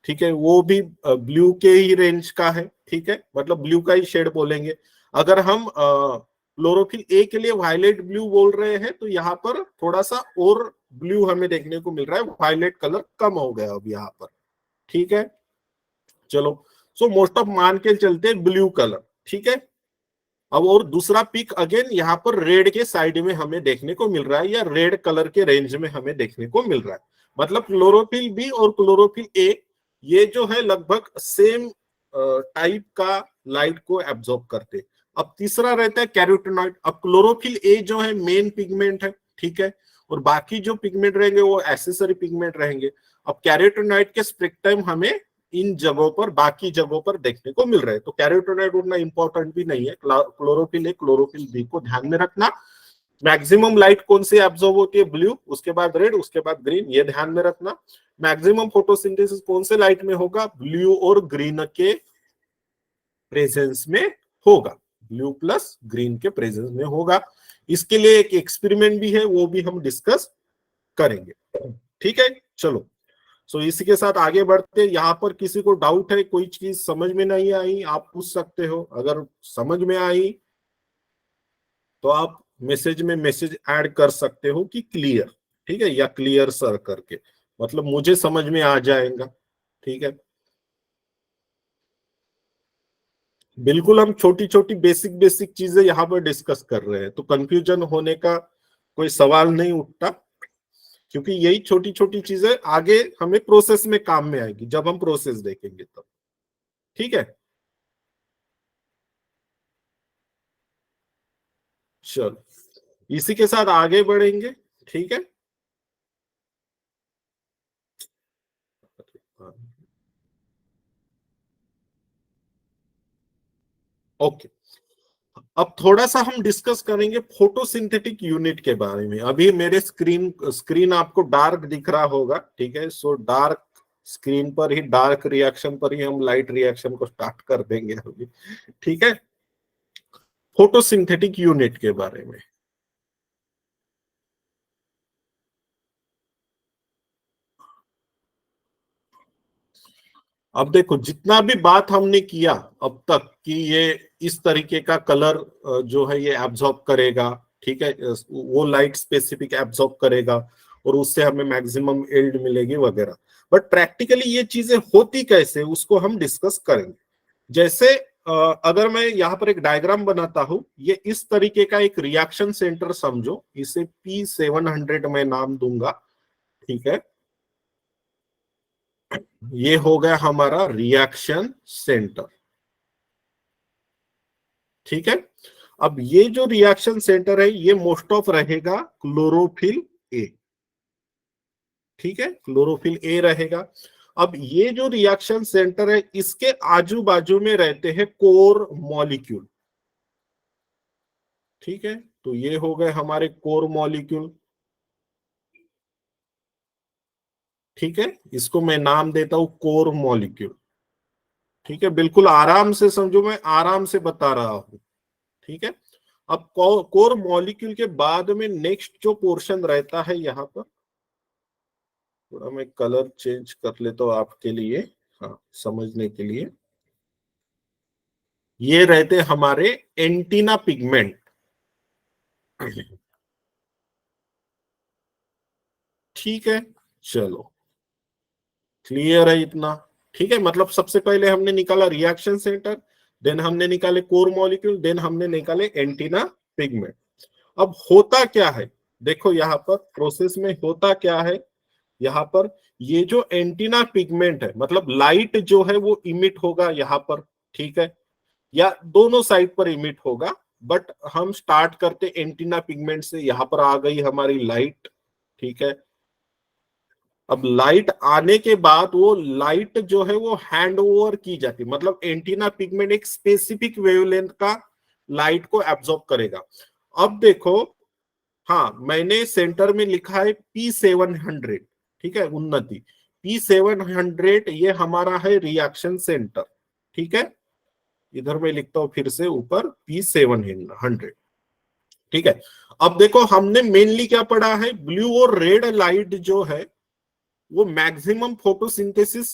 ठीक है, वो भी ब्लू के ही रेंज का है, ठीक है, मतलब ब्लू का ही शेड बोलेंगे। अगर हम क्लोरोफिल ए के लिए वायलेट ब्लू बोल रहे हैं तो यहाँ पर थोड़ा सा और ब्लू हमें देखने को मिल रहा है, वायलेट कलर कम हो गया अब यहाँ पर, ठीक है। चलो, सो मोस्ट ऑफ मान के चलते हैं ब्लू कलर, ठीक है। अब और दूसरा पिक अगेन यहाँ पर रेड के साइड में हमें देखने को मिल रहा है, या रेड कलर के रेंज में हमें देखने को मिल रहा है। मतलब क्लोरोफिल बी और क्लोरोफिल ए ये जो है लगभग सेम टाइप का लाइट को एब्जॉर्ब करते। अब तीसरा रहता है कैरोटीनॉइड। अब क्लोरोफिल ए जो है मेन पिगमेंट है, ठीक है, और बाकी जो पिगमेंट रहेंगे वो एसेसरी पिगमेंट रहेंगे। अब कैरोटीनॉइड के स्पेक्ट्रम हमें इन जगहों पर, बाकी जगहों पर देखने को मिल रहे हैं। तो कैरोटीनॉइड उतना इंपॉर्टेंट भी नहीं है। क्लोरोफिल ए, क्लोरोफिल बी को ध्यान में रखना। मैक्सिमम लाइट कौन सी एब्जॉर्ब होती है? ब्लू, उसके बाद रेड, उसके बाद ग्रीन, ये ध्यान में रखना। मैक्सिमम फोटोसिंथेसिस कौन से लाइट में होगा? ब्लू और ग्रीन के प्रेजेंस में होगा, ब्लू प्लस ग्रीन के प्रेजेंस में होगा। इसके लिए एक एक्सपेरिमेंट भी है, वो भी हम डिस्कस करेंगे, ठीक है। चलो, सो इसी के साथ आगे बढ़ते। यहाँ पर किसी को डाउट है, कोई चीज समझ में नहीं आई, आप पूछ सकते हो। अगर समझ में आई तो आप मैसेज में मैसेज ऐड कर सकते हो कि क्लियर, ठीक है, या क्लियर सर करके, मतलब मुझे समझ में आ जाएगा, ठीक है। बिल्कुल, हम छोटी छोटी बेसिक बेसिक चीजें यहाँ पर डिस्कस कर रहे हैं, तो कंफ्यूजन होने का कोई सवाल नहीं उठता, क्योंकि यही छोटी छोटी चीजें आगे हमें प्रोसेस में काम में आएगी, जब हम प्रोसेस देखेंगे तब, ठीक है। चलो, इसी के साथ आगे बढ़ेंगे, ठीक है। ओके, अब थोड़ा सा हम डिस्कस करेंगे फोटोसिंथेटिक यूनिट के बारे में। अभी मेरे स्क्रीन स्क्रीन आपको डार्क दिख रहा होगा, ठीक है। सो डार्क स्क्रीन पर ही, डार्क रिएक्शन पर ही हम लाइट रिएक्शन को स्टार्ट कर देंगे अभी, ठीक है। फोटोसिंथेटिक यूनिट के बारे में अब देखो, जितना भी बात हमने किया अब तक कि ये इस तरीके का कलर जो है ये एब्जॉर्ब करेगा, ठीक है, वो लाइट स्पेसिफिक एब्जॉर्ब करेगा और उससे हमें मैक्सिमम एल्ड मिलेगी वगैरह। बट प्रैक्टिकली ये चीजें होती कैसे, उसको हम डिस्कस करेंगे। जैसे अगर मैं यहाँ पर एक डायग्राम बनाता हूं, ये इस तरीके का एक रिएक्शन सेंटर समझो, इसे P700 मैं नाम दूंगा, ठीक है। ये हो गया हमारा रिएक्शन सेंटर, ठीक है। अब ये जो रिएक्शन सेंटर है ये मोस्ट ऑफ रहेगा क्लोरोफिल ए, ठीक है, क्लोरोफिल ए रहेगा। अब ये जो रिएक्शन सेंटर है इसके आजू बाजू में रहते हैं कोर मॉलिक्यूल, ठीक है। तो ये हो गए हमारे कोर मॉलिक्यूल, ठीक है। इसको मैं नाम देता हूं कोर मॉलिक्यूल, ठीक है। बिल्कुल आराम से समझो, मैं आराम से बता रहा हूं, ठीक है। अब कोर मॉलिक्यूल के बाद में नेक्स्ट जो पोर्शन रहता है, यहाँ पर थोड़ा मैं कलर चेंज कर लेता हूं आपके लिए, हाँ, समझने के लिए। ये रहते हमारे एंटीना पिगमेंट, ठीक है। चलो, क्लियर है इतना, ठीक है। मतलब सबसे पहले हमने निकाला रिएक्शन सेंटर, देन हमने निकाले कोर मॉलिक्यूल, देन हमने निकाले एंटीना पिगमेंट। अब होता क्या है, देखो यहाँ पर प्रोसेस में होता क्या है। यहाँ पर ये जो एंटीना पिगमेंट है, मतलब लाइट जो है वो इमिट होगा यहाँ पर, ठीक है, या दोनों साइड पर इमिट होगा। बट हम स्टार्ट करते एंटीना पिगमेंट से। यहाँ पर आ गई हमारी लाइट, ठीक है। अब लाइट आने के बाद वो लाइट जो है वो हैंड ओवर की जाती है, मतलब एंटीना पिगमेंट एक स्पेसिफिक वेवलेंथ का लाइट को एब्जॉर्ब करेगा। अब देखो, हाँ, मैंने सेंटर में लिखा है P700, ठीक है, उन्नति। P700 ये हमारा है रिएक्शन सेंटर, ठीक है। इधर मैं लिखता हूं फिर से ऊपर P700, ठीक है। अब देखो, हमने मेनली क्या पढ़ा है, ब्लू और रेड लाइट जो है वो मैक्सिमम फोटोसिंथेसिस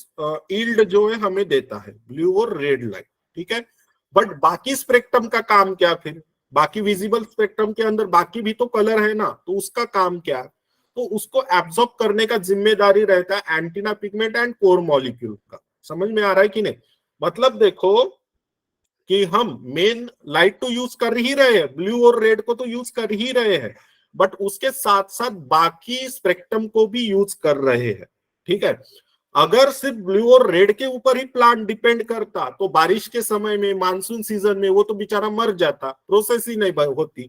यील्ड जो है हमें देता है, ब्लू और रेड लाइट, ठीक है। बट बाकी स्पेक्ट्रम का काम क्या फिर, बाकी विजिबल स्पेक्ट्रम के अंदर बाकी भी तो कलर है ना, तो उसका काम क्या, तो उसको एब्जॉर्ब करने का जिम्मेदारी रहता है antenna pigment and core molecule का। समझ में आ रहा है कि नहीं? मतलब देखो कि हम मेन लाइट तो यूज कर ही रहे हैं, ब्लू और रेड को तो यूज कर ही रहे हैं, बट उसके साथ साथ बाकी स्पेक्ट्रम को भी यूज कर रहे हैं, ठीक है। अगर सिर्फ ब्लू और रेड के ऊपर ही प्लांट डिपेंड करता तो बारिश के समय में, मानसून सीजन में वो तो बेचारा मर जाता, प्रोसेस ही नहीं होती,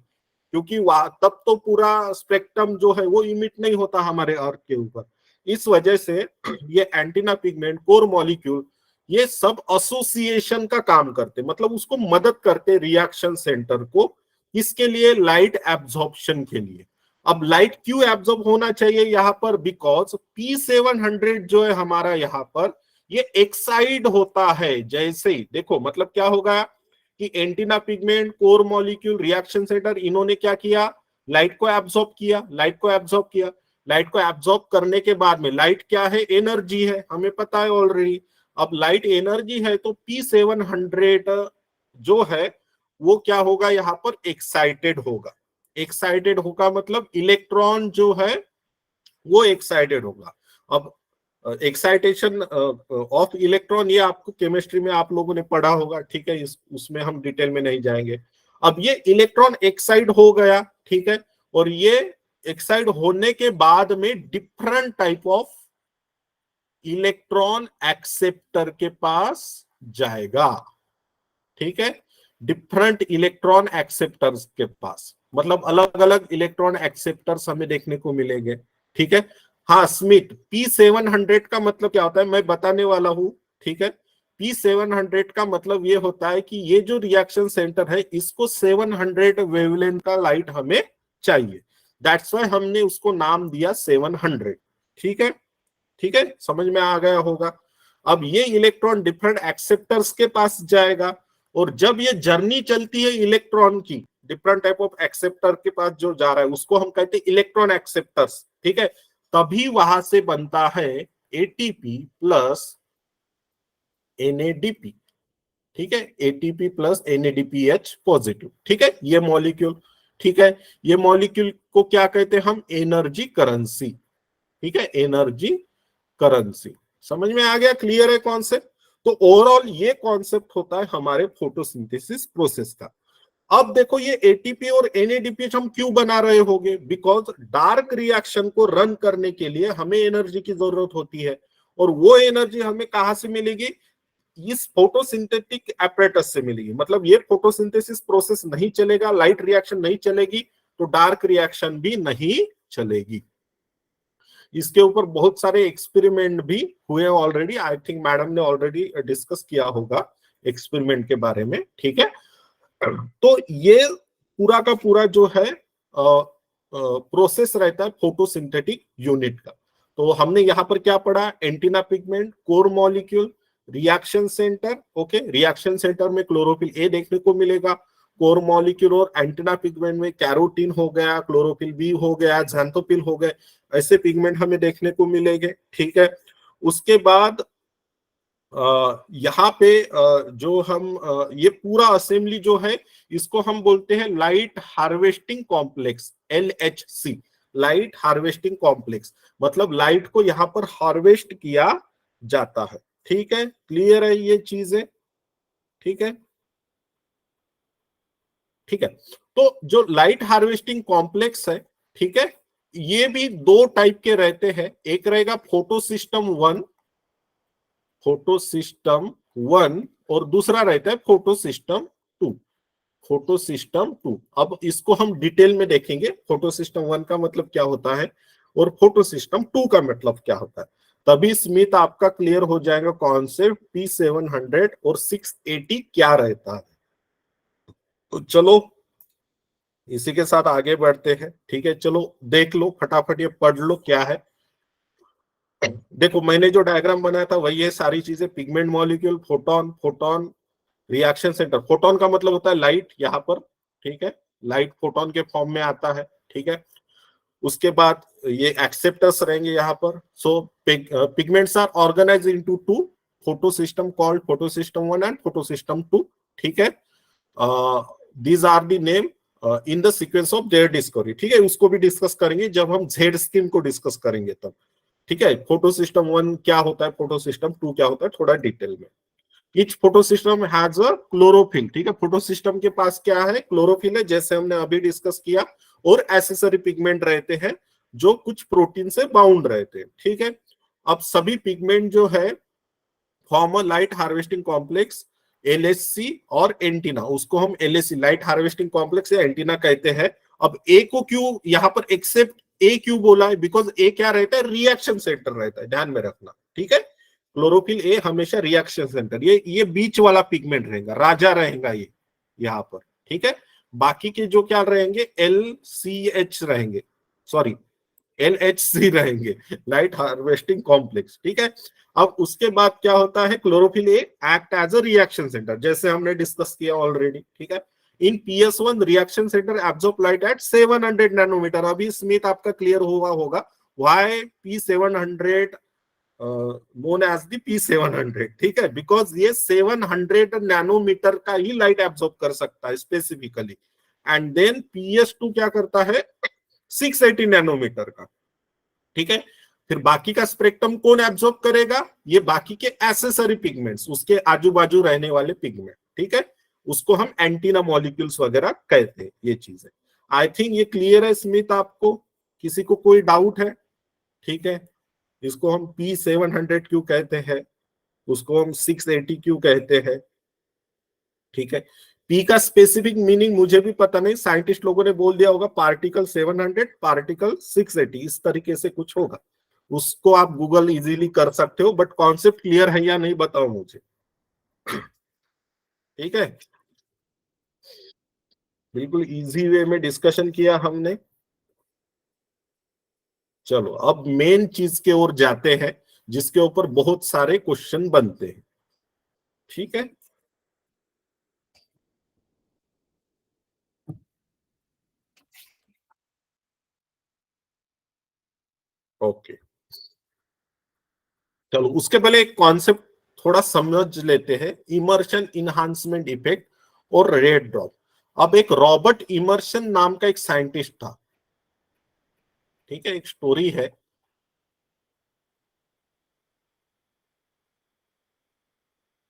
क्योंकि तब तो पूरा स्पेक्ट्रम जो है वो इमिट नहीं होता हमारे अर्थ के ऊपर। इस वजह से ये एंटीना पिगमेंट, कोर मॉलिक्यूल, ये सब एसोसिएशन का काम करते, मतलब उसको मदद करते रिएक्शन सेंटर को, इसके लिए लाइट एब्जॉर्प्शन के लिए। अब लाइट क्यों एब्जॉर्ब होना चाहिए यहाँ पर, बिकॉज P700 जो है हमारा यहाँ पर ये एक्साइड होता है। जैसे ही देखो मतलब क्या होगा कि antenna pigment, core molecule, reaction centre, इन्होंने क्या किया, लाइट को एब्जॉर्ब किया, लाइट को एब्जॉर्ब किया। लाइट को एब्जॉर्ब करने के बाद में लाइट क्या है, एनर्जी है, हमें पता है ऑलरेडी। अब लाइट एनर्जी है तो P700 जो है वो क्या होगा, यहाँ पर एक्साइटेड होगा। एक्साइटेड होगा मतलब इलेक्ट्रॉन जो है वो एक्साइटेड होगा। अब एक्साइटेशन ऑफ इलेक्ट्रॉन ये आपको केमिस्ट्री में आप लोगों ने पढ़ा होगा, ठीक है, उसमें हम डिटेल में नहीं जाएंगे। अब ये इलेक्ट्रॉन एक्साइड हो गया, ठीक है, और ये एक्साइड होने के बाद में different type of electron acceptor के पास जाएगा, ठीक है, डिफरेंट इलेक्ट्रॉन एक्सेप्टर्स के पास, मतलब अलग अलग इलेक्ट्रॉन एक्सेप्टर्स हमें देखने को मिलेंगे, ठीक है। हाँ स्मिथ, P700 का मतलब क्या होता है मैं बताने वाला हूं, ठीक है। P700 का मतलब ये होता है कि ये जो रिएक्शन सेंटर है इसको 700 वेवलेंथ का लाइट हमें चाहिए, दैट्स व्हाई हमने उसको नाम दिया 700, ठीक है, ठीक है, समझ में आ गया होगा। अब ये इलेक्ट्रॉन डिफरेंट एक्सेप्टर्स के पास जाएगा, और जब ये जर्नी चलती है इलेक्ट्रॉन की डिफरेंट टाइप ऑफ एक्सेप्टर के पास जो जा रहा है उसको हम कहते हैं इलेक्ट्रॉन एक्सेप्टर्स, ठीक है, तभी वहां से बनता है एटीपी प्लस एनएडीपी, ठीक है, एटीपी प्लस एनएडीपीएच पॉजिटिव, ठीक है, ये मॉलिक्यूल, ठीक है, ये मॉलिक्यूल को क्या कहते हैं हम, एनर्जी करेंसी, ठीक है, एनर्जी करेंसी। समझ में आ गया, क्लियर है कॉन्सेप्ट? तो ओवरऑल ये कॉन्सेप्ट होता है हमारे फोटोसिंथेसिस प्रोसेस का। अब देखो ये एटीपी और एनएडीपीएच हम क्यों बना रहे होंगे, बिकॉज डार्क रिएक्शन को रन करने के लिए हमें एनर्जी की जरूरत होती है, और वो एनर्जी हमें कहां से मिलेगी, इस फोटोसिंथेटिक एपरेटस से मिलेगी। मतलब ये फोटोसिंथेसिस प्रोसेस नहीं चलेगा, लाइट रिएक्शन नहीं चलेगी, तो डार्क रिएक्शन भी नहीं चलेगी। इसके ऊपर बहुत सारे एक्सपेरिमेंट भी हुए ऑलरेडी, आई थिंक मैडम ने ऑलरेडी डिस्कस किया होगा एक्सपेरिमेंट के बारे में, ठीक है। तो ये पूरा का पूरा जो है प्रोसेस रहता है फोटोसिंथेटिक यूनिट का। तो हमने यहाँ पर क्या पढ़ा, antenna pigment, core molecule, reaction centre, okay, reaction centre में क्लोरोफिल ए देखने को मिलेगा, कोर मॉलिक्यूल और एंटीना पिगमेंट में कैरोटीन हो गया, क्लोरोफिल बी हो गया, ज़ैंथोफिल हो गए, ऐसे पिगमेंट हमें देखने को मिलेंगे, ठीक है। उसके बाद यहाँ पे जो हम ये पूरा असेंबली जो है इसको हम बोलते हैं light harvesting complex, LHC, light harvesting complex, मतलब लाइट को यहाँ पर हार्वेस्ट किया जाता है, ठीक है, क्लियर है ये चीजें, ठीक है, ठीक है। तो जो लाइट हार्वेस्टिंग कॉम्प्लेक्स है, ठीक है, ये भी दो टाइप के रहते हैं, एक रहेगा फोटो सिस्टम 1, फोटो सिस्टम 1, और दूसरा रहता है फोटो सिस्टम 2, फोटो सिस्टम 2। अब इसको हम डिटेल में देखेंगे, फोटो सिस्टम 1 का मतलब क्या होता है और फोटो सिस्टम 2 का मतलब क्या होता है, तभी स्मिथ आपका क्लियर हो जाएगा कॉन्सेप्ट P700 और 680 क्या रहता है। तो चलो इसी के साथ आगे बढ़ते हैं, ठीक है, चलो देख लो फटाफट, ये पढ़ लो क्या है। देखो मैंने जो डायग्राम बनाया था वही है सारी चीजें, pigment molecule, photon, photon, reaction centre, photon का मतलब होता है लाइट यहाँ पर, ठीक है, लाइट फोटोन के फॉर्म में आता है, ठीक है। उसके बाद ये एक्सेप्टर्स रहेंगे यहाँ पर. So pigments are organise into two photo system called photo system 1 and photo system 2. ठीक है. These are the name in the sequence of their discovery. ठीक है, उसको भी डिस्कस करेंगे जब हम जेड स्कीम को डिस्कस करेंगे तब. ठीक है, फोटो सिस्टम 1 क्या होता है, फोटो सिस्टम 2 क्या होता है, थोड़ा डिटेल में. Each photo system has a chlorophyll. ठीक है, फोटो सिस्टम के पास क्या है, क्लोरोफिल है, जैसे हमने अभी डिस्कस किया. और एसेसरी पिगमेंट रहते हैं जो कुछ प्रोटीन से बाउंड रहते हैं. ठीक है, अब सभी पिगमेंट जो है form a light harvesting complex LSC और एंटीना. उसको हम एलएससी लाइट हार्वेस्टिंग कॉम्प्लेक्स या एंटीना कहते हैं. अब ए को क्यों यहाँ पर एक्सेप्ट ए क्यों बोला है, बिकॉज ए क्या रहता है, रिएक्शन सेंटर रहता है, ध्यान में रखना. ठीक है, क्लोरोफिल ए हमेशा रिएक्शन सेंटर, ये बीच वाला पिगमेंट रहेगा, राजा रहेगा ये यहाँ पर. ठीक है, बाकी के जो क्या रहेंगे, एल सी एच रहेंगे, सॉरी LHC रहेंगे, लाइट हार्वेस्टिंग कॉम्प्लेक्स. ठीक है, अब उसके बाद क्या होता है, chlorophyll A act as a reaction centre, जैसे हमने डिस्कस किया ऑलरेडी. ठीक है, in PS1 reaction centre absorb light at 700 nanometre. अभी स्मिथ आपका क्लियर हुआ होगा why P700 known as the P700. ठीक है, बिकॉज ये 700 नैनोमीटर का ही लाइट एब्जॉर्ब कर सकता है स्पेसिफिकली. एंड देन PS2 क्या करता है, 680 नैनोमीटर का. ठीक है, फिर बाकी का स्पेक्ट्रम कौन एब्जॉर्ब करेगा, ये बाकी के एसेसरी पिगमेंट्स, उसके आजू बाजू रहने वाले पिगमेंट. ठीक है, उसको हम एंटीना मॉलिक्यूल्स वगैरह कहते हैं. ये चीज है. आई थिंक ये क्लियर है स्मिथ आपको, किसी को कोई डाउट है? ठीक है, इसको हम P700 क्यों कहते हैं, उसको हम 680 क्यों कहते हैं. ठीक है, पी का स्पेसिफिक मीनिंग मुझे भी पता नहीं, साइंटिस्ट लोगों ने बोल दिया होगा पार्टिकल 700 पार्टिकल 680, इस तरीके से कुछ होगा. उसको आप गूगल इजीली कर सकते हो, बट कॉन्सेप्ट क्लियर है या नहीं बताओ मुझे. ठीक है, बिल्कुल इजी वे में डिस्कशन किया हमने. चलो अब मेन चीज के ओर जाते हैं जिसके ऊपर बहुत सारे क्वेश्चन बनते हैं. ठीक है, ओके. चलो उसके पहले एक कॉन्सेप्ट थोड़ा समझ लेते हैं, इमर्शन इनहांसमेंट इफेक्ट और रेड ड्रॉप. अब एक रॉबर्ट इमर्शन नाम का एक साइंटिस्ट था. ठीक है, एक स्टोरी है.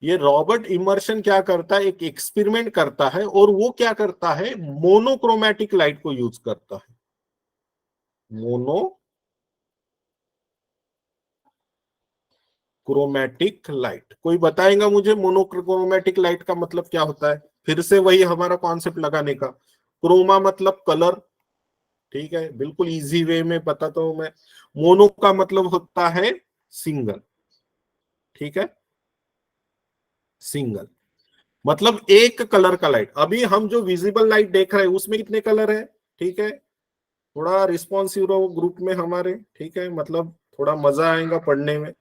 ये रॉबर्ट इमर्शन क्या करता है, एक एक्सपेरिमेंट करता है, और वो क्या करता है, मोनोक्रोमैटिक लाइट को यूज करता है. मोनोक्रोमैटिक लाइट, कोई बताएगा मुझे मोनोक्रोमैटिक लाइट का मतलब क्या होता है? फिर से वही हमारा कॉन्सेप्ट लगाने का. क्रोमा मतलब कलर. ठीक है, बिल्कुल इजी वे में बताता हूं मैं. मोनो का मतलब होता है सिंगल. ठीक है, सिंगल मतलब एक कलर का लाइट. अभी हम जो विजिबल लाइट देख रहे हैं उसमें कितने कलर है? ठीक है, थोड़ा रिस्पॉन्सिव रहो ग्रुप में हमारे. ठीक है, मतलब थोड़ा मजा आएगा पढ़ने में.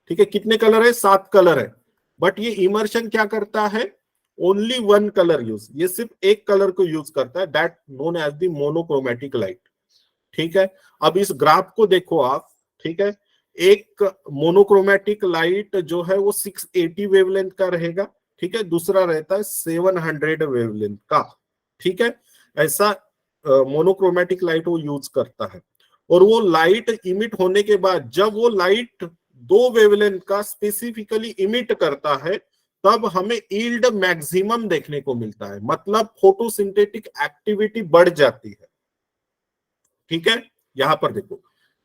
ठीक है, कितने कलर है? 7 कलर है. बट ये इमर्शन क्या करता है, ओनली वन कलर यूज, ये सिर्फ एक कलर को यूज करता है, that known as the monochromatic light. ठीक है, अब इस ग्राफ को देखो आप. ठीक है, एक मोनोक्रोमैटिक लाइट जो है वो 680 वेवलेंथ का रहेगा. ठीक है, दूसरा रहता है 700 वेवलेंथ का. ठीक है, ऐसा मोनोक्रोमैटिक लाइट वो यूज करता है. और वो लाइट इमिट होने के बाद जब वो लाइट दो वेवलेंथ का स्पेसिफिकली इमिट करता है, तब हमें ईल्ड मैक्सिमम देखने को मिलता है, मतलब फोटोसिंथेटिक एक्टिविटी बढ़ जाती है. ठीक है, यहां पर देखो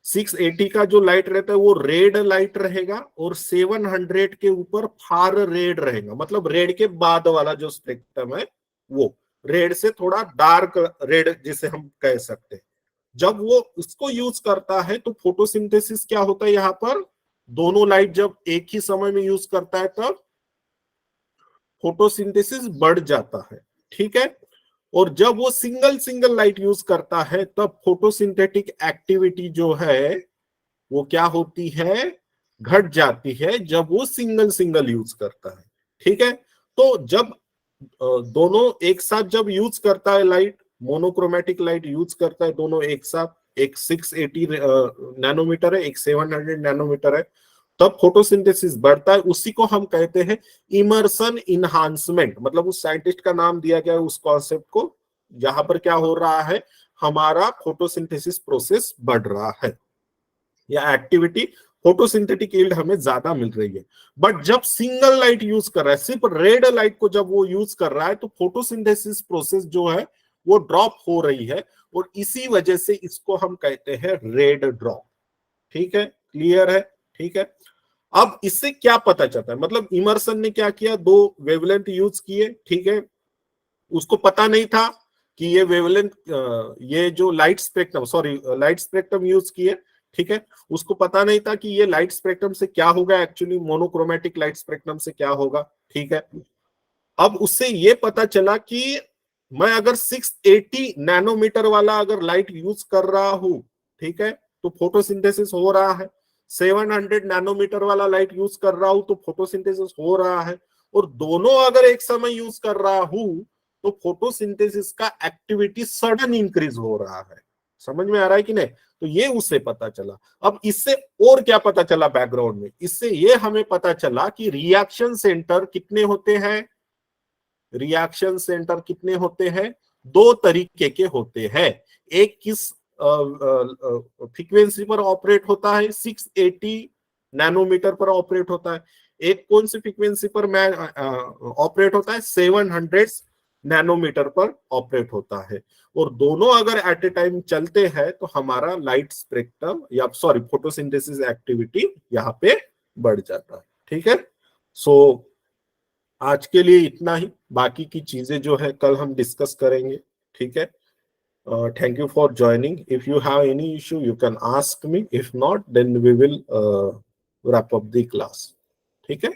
680 का जो लाइट रहता है वो रेड लाइट रहेगा, और 700 के ऊपर फार रेड रहेगा, मतलब रेड के बाद वाला जो स्पेक्ट्रम है वो रेड से थोड़ा डार्क रेड जिसे हम कह सकते हैं. जब वो इसको यूज करता है तो फोटोसिंथेसिस क्या होता है, यहाँ पर दोनों लाइट जब एक ही समय में यूज करता है तब फोटोसिंथेसिस बढ़ जाता है. ठीक है, और जब वो सिंगल सिंगल लाइट यूज करता है तब फोटोसिंथेटिक एक्टिविटी जो है वो क्या होती है, घट जाती है, जब वो सिंगल सिंगल यूज करता है. ठीक है, तो जब दोनों एक साथ जब यूज करता है लाइट, मोनोक्रोमैटिक लाइट यूज करता है दोनों एक साथ, एक 680 नैनोमीटर है, एक 700 नैनोमीटर है, तब फोटोसिंथेसिस बढ़ता है। उसी को हम कहते हैं इमर्सन इनहांसमेंट, मतलब उस साइंटिस्ट का नाम दिया गया है उस कॉन्सेप्ट को। यहां पर क्या हो रहा है, हमारा फोटोसिंथेसिस प्रोसेस बढ़ रहा है, या एक्टिविटी फोटोसिंथेटिक यील्ड हमें ज्यादा मिल रही है। बट जब सिंगल लाइट यूज कर रहा है, सिर्फ रेड लाइट को जब वो यूज कर रहा है, तो फोटोसिंथेसिस प्रोसेस जो है वो ड्रॉप हो रही है, और इसी वजह से इसको हम कहते हैं रेड ड्रॉप। ठीक है, क्लियर है? ठीक है। अब इससे क्या पता चलता है, मतलब इमर्सन ने क्या किया, दो वेवलेंथ यूज किए, ठीक है। उसको पता नहीं था कि ये वेवलेंथ, ये जो light spectrum, sorry light spectrum use किए, ठीक है। उसको पता नहीं था कि ये लाइट स्पेक्ट्रम से क्या होगा, एक्चुअली मोनोक्रोमेटिक लाइट स्पेक्ट्रम से क्या होगा, ठीक है। अब उससे ये पता चला कि मैं अगर 680 नैनोमीटर वाला अगर लाइट यूज कर रहा हूं, ठीक है, तो फोटोसिंथेसिस हो रहा है। 700 नैनोमीटर वाला लाइट यूज कर रहा हूं तो फोटोसिंथेसिस हो रहा है। और दोनों अगर एक समय यूज कर रहा हूं तो फोटोसिंथेसिस का एक्टिविटी सडन इंक्रीज हो रहा है। समझ में आ रहा है कि नहीं? तो ये उससे पता चला। अब इससे और क्या पता चला बैकग्राउंड में, इससे ये हमें पता चला कि रिएक्शन सेंटर कितने होते हैं, रिएक्शन सेंटर कितने होते हैं, दो तरीके के होते हैं। एक किस फ्रीक्वेंसी पर ऑपरेट होता है, 680 नैनोमीटर पर ऑपरेट होता है। एक कौन सी फ्रीक्वेंसी पर मैं ऑपरेट होता है, 700 नैनोमीटर पर ऑपरेट होता है। और दोनों अगर एट ए टाइम चलते हैं तो हमारा लाइट स्पेक्ट्रम या सॉरी फोटोसिंथेसिस एक्टिविटी यहाँ पे बढ़ जाता है। ठीक है। सो आज के लिए इतना ही, बाकी की चीजें जो है कल हम डिस्कस करेंगे। ठीक है। Thank you for joining. If you have any issue, you can ask me. If not, then we will wrap up the class. ठीक है।